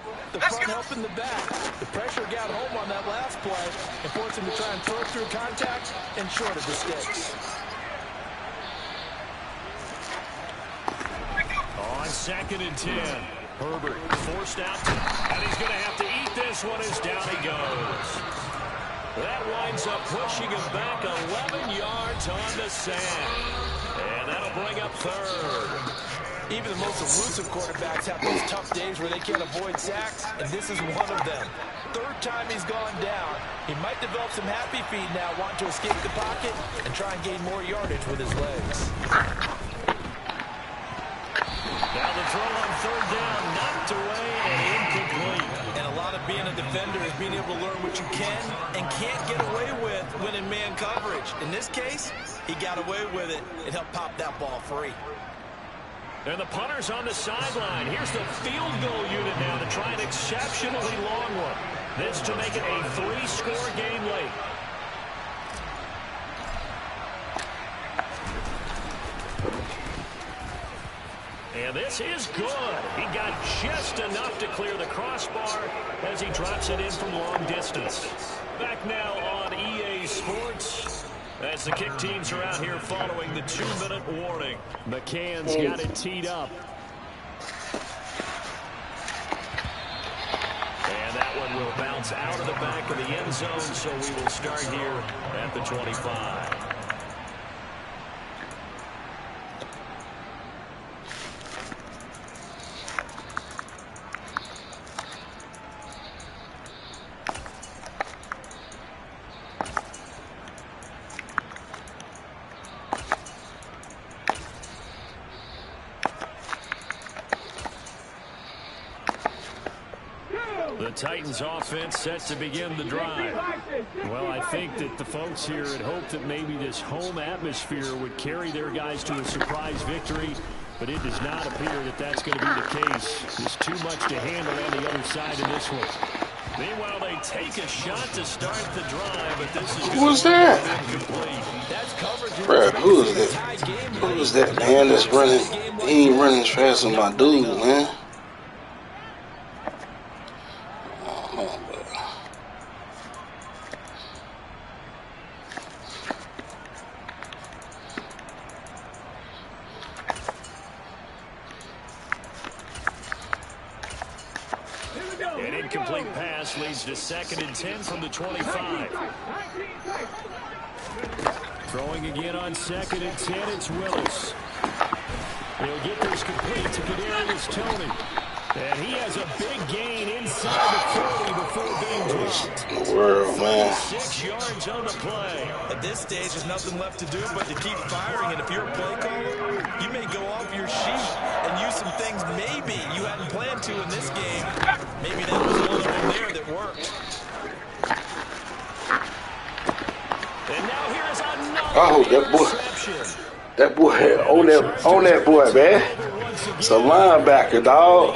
helping the back. The pressure got home on that last play and forced him to try and throw through contact and short of the sticks. On 2nd and 10, Herbert forced out, and he's going to have to eat this one as down he goes. That winds up pushing him back 11 yards on the sand. And that'll bring up 3rd. Even the most elusive quarterbacks have those tough days where they can't avoid sacks, and this is one of them. 3rd time he's gone down. He might develop some happy feet now, wanting to escape the pocket and try and gain more yardage with his legs. Now the throw on 3rd down, knocked away and incomplete. And a lot of being a defender is being able to learn what you can and can't get away with when in man coverage. In this case, he got away with it and helped pop that ball free. And the punter's on the sideline. Here's the field goal unit now to try an exceptionally long one. This to make it a 3-score game late. And this is good. He got just enough to clear the crossbar as he drops it in from long distance. Back now on EA Sports as the kick teams are out here following the 2-minute warning. McCann's got it teed up. And that one will bounce out of the back of the end zone, so we will start here at the 25. The Titans offense set to begin the drive. Well, I think that the folks here had hoped that maybe this home atmosphere would carry their guys to a surprise victory, but it does not appear that that's going to be the case. There's too much to handle on the other side of this one. Meanwhile, they take a shot to start the drive, but this is who was that? Bruh, who is that? Who is that man that's running? He ain't running as fast as my dude, man. An incomplete pass leads to 2nd and 10 from the 25. Throwing again on 2nd and 10, it's Willis. He'll get this complete to Kadarius Toney. And he has a big gain inside the 40 before being dropped. In the world, man. 6 yards on the play. At this stage, there's nothing left to do but to keep firing. And if you're a play caller, you may go off your sheet and use some things maybe you hadn't planned to in this game. Maybe that was one of them there that worked. And now here's another Oh, that boy on that boy, man. It's a linebacker, dog.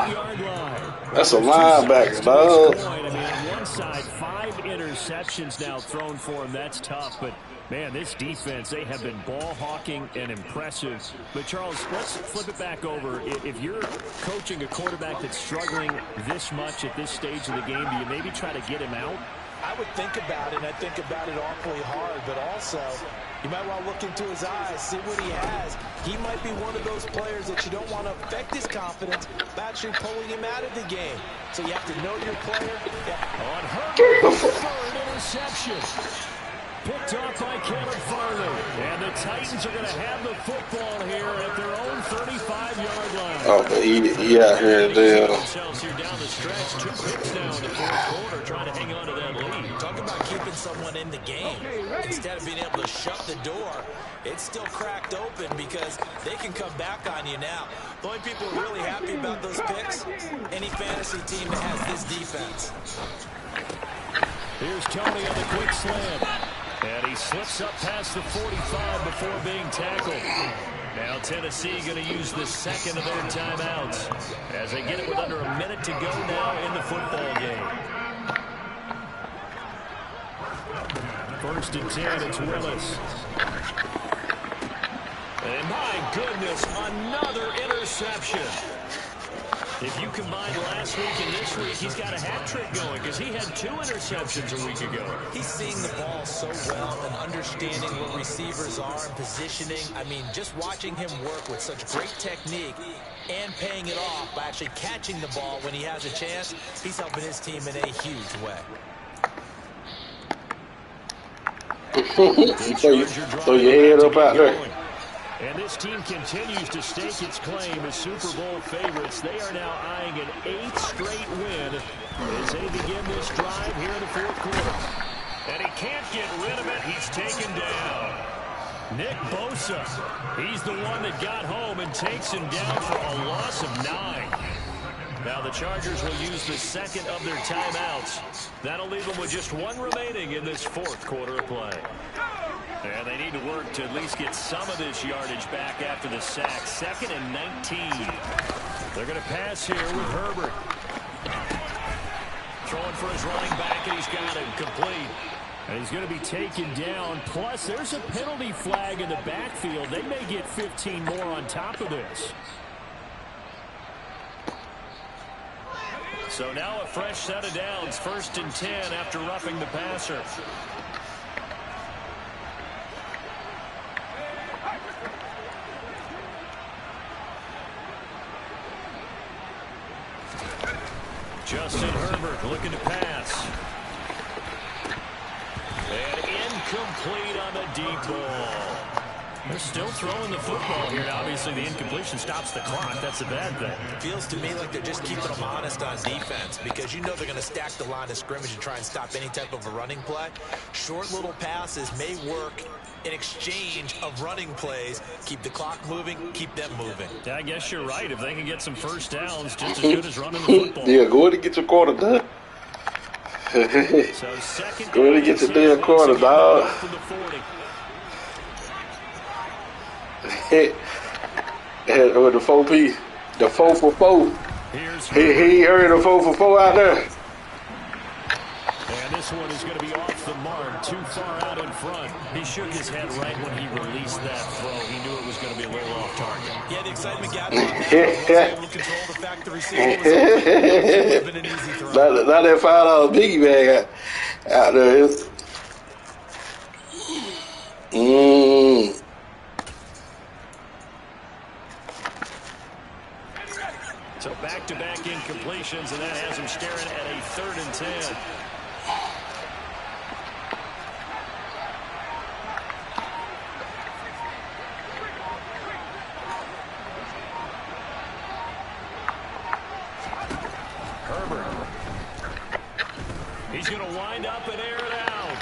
That's a linebacker, dog. I mean, on one side, 5 interceptions now thrown for him. That's tough, but man, this defense, they have been ball hawking and impressive. But Charles, let's flip it back over. If you're coaching a quarterback that's struggling this much at this stage of the game, do you maybe try to get him out? I would think about it, and I think about it awfully hard, but also you might want to look into his eyes, see what he has. He might be one of those players that you don't want to affect his confidence by actually pulling him out of the game. So you have to know your player. On Herbert, 3rd interception. Picked off by Caleb Farley. And the Titans are going to have the football here at their own 35-yard line. Oh, but he out here there. Themselves here down the stretch. 2 picks now in the 4th quarter, trying to hang on to that lead. Talk about keeping someone in the game. Instead of being able to shut the door, it's still cracked open because they can come back on you now. The only people who are really happy about those picks, any fantasy team that has this defense. Here's Toney on the quick slant. And he slips up past the 45 before being tackled. Now Tennessee going to use the second of their timeouts as they get it with under a minute to go now in the football game. First and 10, it's Willis. And my goodness, another interception. If you combine last week and this week, he's got a hat trick going because he had 2 interceptions a week ago. He's seeing the ball so well and understanding what receivers are and positioning. I mean, just watching him work with such great technique and paying it off by actually catching the ball when he has a chance, he's helping his team in a huge way. Throw your head up out there. And this team continues to stake its claim as Super Bowl favorites. They are now eyeing an 8th straight win as they begin this drive here in the 4th quarter. And he can't get rid of it. He's taken down. Nick Bosa, he's the one that got home and takes him down for a loss of 9. Now the Chargers will use the second of their timeouts. That'll leave them with just 1 remaining in this 4th quarter of play. And they need to work to at least get some of this yardage back after the sack. 2nd and 19. They're going to pass here with Herbert. Throwing for his running back, and he's got him complete. And he's going to be taken down. Plus, there's a penalty flag in the backfield. They may get 15 more on top of this. So now a fresh set of downs. 1st and 10 after roughing the passer. Justin Herbert looking to pass. And incomplete on the deep ball. They're still throwing the football here. Obviously, the incompletion stops the clock. That's a bad thing. It feels to me like they're just keeping them honest on defense because you know they're going to stack the line of scrimmage and try and stop any type of a running play. Short little passes may work in exchange of running plays. Keep the clock moving, keep them moving. Yeah, I guess you're right. If they can get some first downs, just as good as running the football. Yeah, go ahead and get your quarter done. So second go ahead and get your damn quarter, dog. With the 4P, the 4 for 4. He heard the 4 for 4 out there. And this one is going to be off the mark, too far out in front. He shook his head right when he released that throw. He knew it was going to be a little off target. Yeah, the excitement gathered on that. He was able to control the fact the receiver was open. It would have been an easy throw. Not that $5 biggie bag out there. So back-to-back incompletions, and that has him staring at a 3rd and 10. Herbert. He's going to wind up and air it out.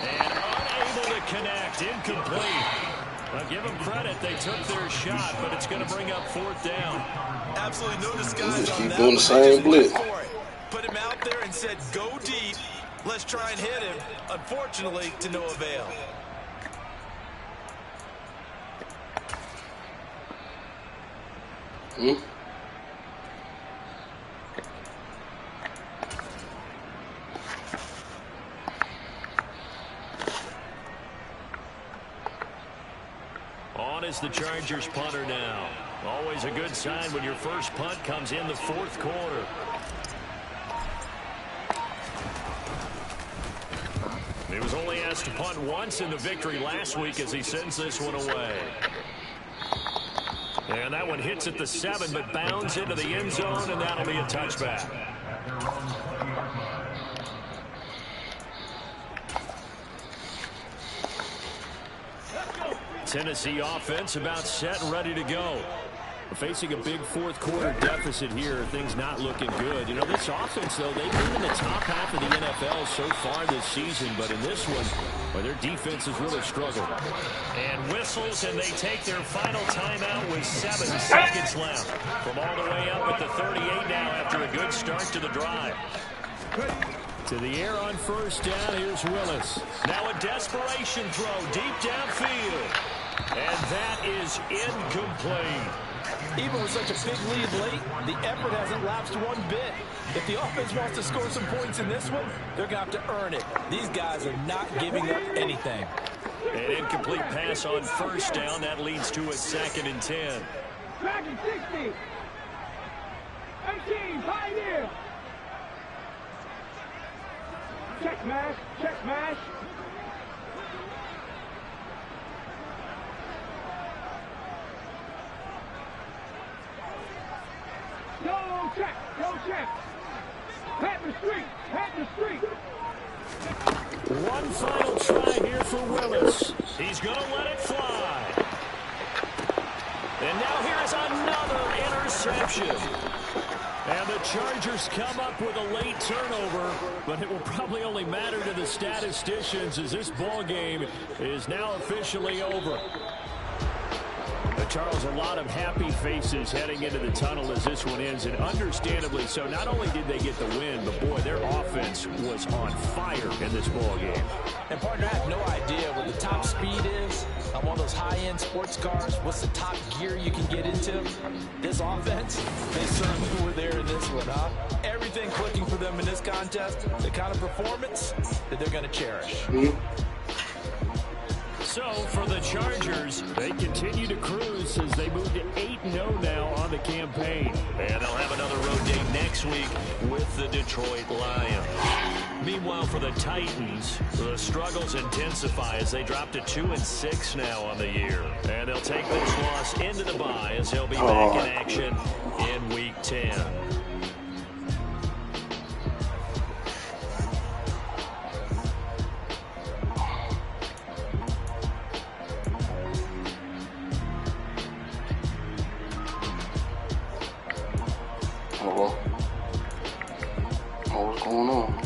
And unable to connect. Incomplete. Now give them credit. They took their shot, but it's going to bring up 4th down. Absolutely no disguise on keep that. doing the same blitz. Put him out there and said, go deep. Let's try and hit him. Unfortunately, to no avail. On is the Chargers punter now. Always a good sign when your first punt comes in the 4th quarter. He was only asked to punt once in the victory last week as he sends this one away. And that one hits at the 7, but bounds into the end zone, and that'll be a touchback. Tennessee offense about set and ready to go. We're facing a big 4th quarter deficit here. Things not looking good. You know, this offense, though, they've been in the top half of the NFL so far this season. But in this one, well, their defense has really struggled. And whistles, and they take their final timeout with 7 seconds left. From all the way up at the 38 now after a good start to the drive. To the air on first down, here's Willis. Now a desperation throw deep downfield. And that is incomplete. Even with such a big lead late, the effort hasn't lapsed one bit. If the offense wants to score some points in this one, they're going to have to earn it. These guys are not giving up anything. An incomplete pass on first down. That leads to a 2nd and 10. Back at 60. 18, pioneer. Check mash, check mash. Go check, go check. Pat the street, pat the street. One final try here for Willis. He's going to let it fly. And now here's another interception. And the Chargers come up with a late turnover, but it will probably only matter to the statisticians as this ball game is now officially over. Charles, a lot of happy faces heading into the tunnel as this one ends, and understandably so. Not only did they get the win, but boy, their offense was on fire in this ball game. And partner, I have no idea what the top speed is on one of those high-end sports cars. What's the top gear you can get into? This offense, they certainly were there in this one, huh? Everything clicking for them in this contest, the kind of performance that they're going to cherish. So, for the Chargers, they continue to cruise as they move to 8-0 now on the campaign. And they'll have another road date next week with the Detroit Lions. Meanwhile, for the Titans, the struggles intensify as they drop to 2-6 now on the year. And they'll take this loss into the bye as they'll be back in action in Week 10. What's going on?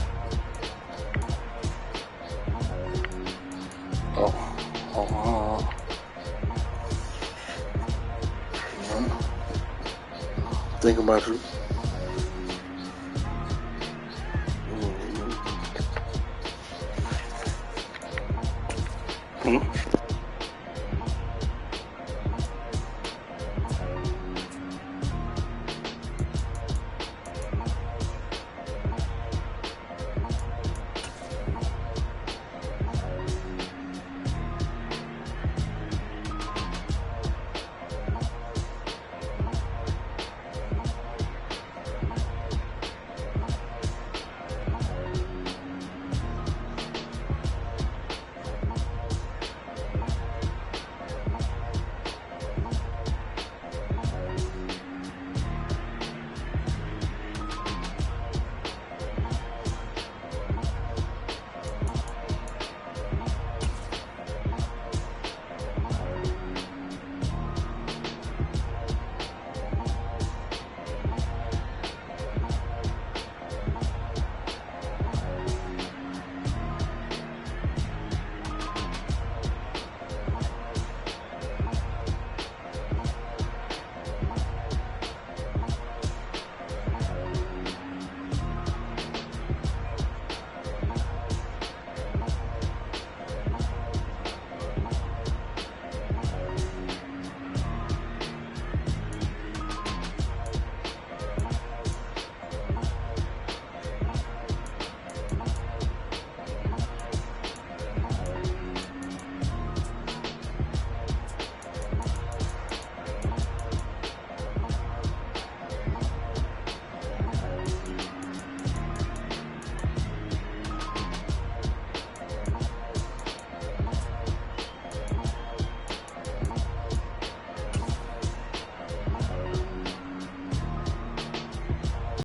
Think about you. Hmm?